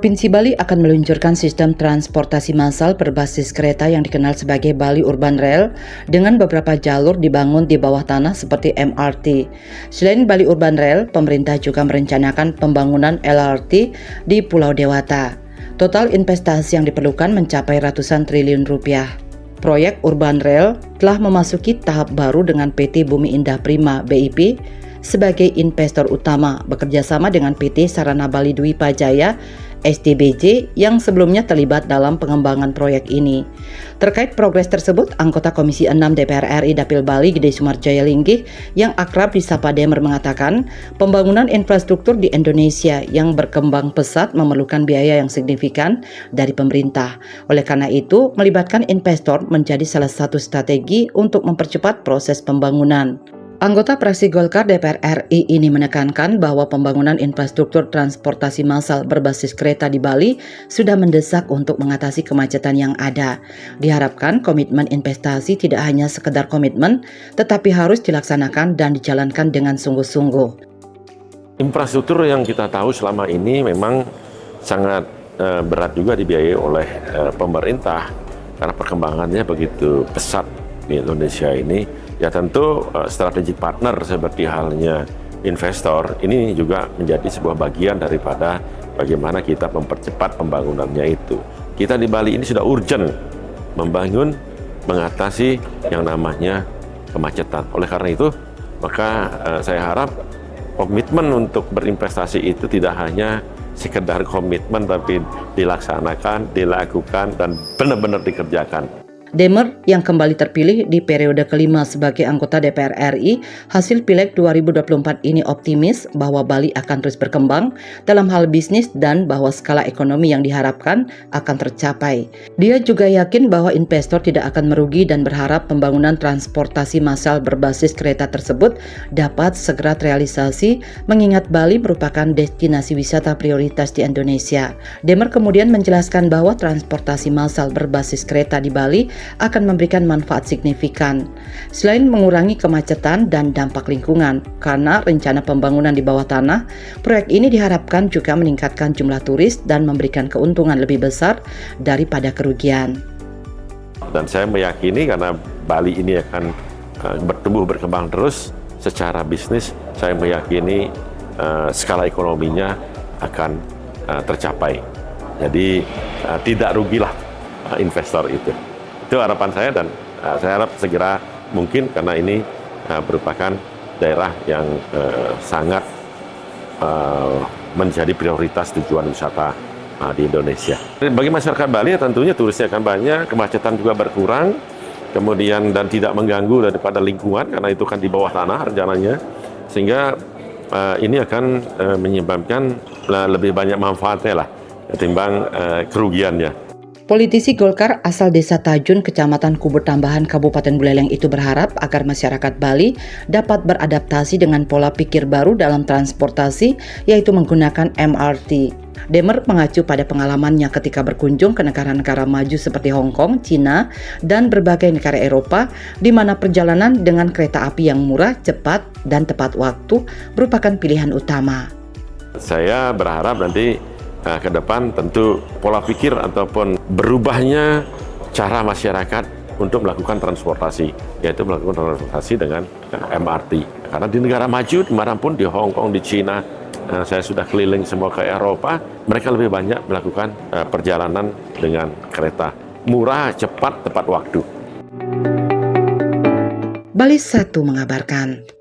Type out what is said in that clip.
Provinsi Bali akan meluncurkan sistem transportasi massal berbasis kereta yang dikenal sebagai Bali Urban Rail dengan beberapa jalur dibangun di bawah tanah seperti MRT. Selain Bali Urban Rail, pemerintah juga merencanakan pembangunan LRT di Pulau Dewata. Total investasi yang diperlukan mencapai ratusan triliun rupiah. Proyek Urban Rail telah memasuki tahap baru dengan PT Bumi Indah Prima (BIP) sebagai investor utama, bekerjasama dengan PT Sarana Bali Dwipa Jaya (SDBJ) yang sebelumnya terlibat dalam pengembangan proyek ini. Terkait progres tersebut, anggota Komisi 6 DPR RI Dapil Bali Gede Sumarjaya Linggih yang akrab disapa Demer mengatakan, pembangunan infrastruktur di Indonesia yang berkembang pesat memerlukan biaya yang signifikan dari pemerintah. Oleh karena itu, melibatkan investor menjadi salah satu strategi untuk mempercepat proses pembangunan. Anggota fraksi Golkar DPR RI ini menekankan bahwa pembangunan infrastruktur transportasi massal berbasis kereta di Bali sudah mendesak untuk mengatasi kemacetan yang ada. Diharapkan komitmen investasi tidak hanya sekedar komitmen, tetapi harus dilaksanakan dan dijalankan dengan sungguh-sungguh. Infrastruktur yang kita tahu selama ini memang sangat berat juga dibiayai oleh pemerintah karena perkembangannya begitu pesat di Indonesia ini. Ya tentu strategic partner seperti halnya investor ini juga menjadi sebuah bagian daripada bagaimana kita mempercepat pembangunannya itu. Kita di Bali ini sudah urgent membangun, mengatasi yang namanya kemacetan. Oleh karena itu, maka saya harap komitmen untuk berinvestasi itu tidak hanya sekedar komitmen tapi dilaksanakan, dilakukan, dan benar-benar dikerjakan. Demer yang kembali terpilih di periode kelima sebagai anggota DPR RI hasil Pileg 2024 ini optimis bahwa Bali akan terus berkembang dalam hal bisnis dan bahwa skala ekonomi yang diharapkan akan tercapai. Dia juga yakin bahwa investor tidak akan merugi dan berharap pembangunan transportasi massal berbasis kereta tersebut dapat segera terrealisasi mengingat Bali merupakan destinasi wisata prioritas di Indonesia. Demer kemudian menjelaskan bahwa transportasi massal berbasis kereta di Bali akan memberikan manfaat signifikan. Selain mengurangi kemacetan dan dampak lingkungan, karena rencana pembangunan di bawah tanah, proyek ini diharapkan juga meningkatkan jumlah turis dan memberikan keuntungan lebih besar daripada kerugian. Dan saya meyakini karena Bali ini akan bertumbuh berkembang terus secara bisnis, saya meyakini skala ekonominya akan tercapai. Jadi tidak rugilah investor itu. Itu harapan saya dan saya harap segera mungkin karena ini merupakan daerah yang sangat menjadi prioritas tujuan wisata di Indonesia. Bagi masyarakat Bali tentunya turisnya akan banyak, kemacetan juga berkurang, kemudian dan tidak mengganggu daripada lingkungan karena itu kan di bawah tanah rencananya, sehingga ini akan menyebabkan lebih banyak manfaatnya lah ketimbang kerugiannya. Politisi Golkar asal Desa Tajun, Kecamatan Kubur Tambahan, Kabupaten Buleleng itu berharap agar masyarakat Bali dapat beradaptasi dengan pola pikir baru dalam transportasi, yaitu menggunakan MRT. Demer mengacu pada pengalamannya ketika berkunjung ke negara-negara maju seperti Hong Kong, Cina, dan berbagai negara Eropa, di mana perjalanan dengan kereta api yang murah, cepat, dan tepat waktu merupakan pilihan utama. Saya berharap nanti ke depan tentu pola pikir ataupun berubahnya cara masyarakat untuk melakukan transportasi, yaitu melakukan transportasi dengan MRT. Karena di negara maju, dimanapun di Hong Kong, di Cina, saya sudah keliling semua ke Eropa, mereka lebih banyak melakukan perjalanan dengan kereta. Murah, cepat, tepat waktu. Bali 1 mengabarkan.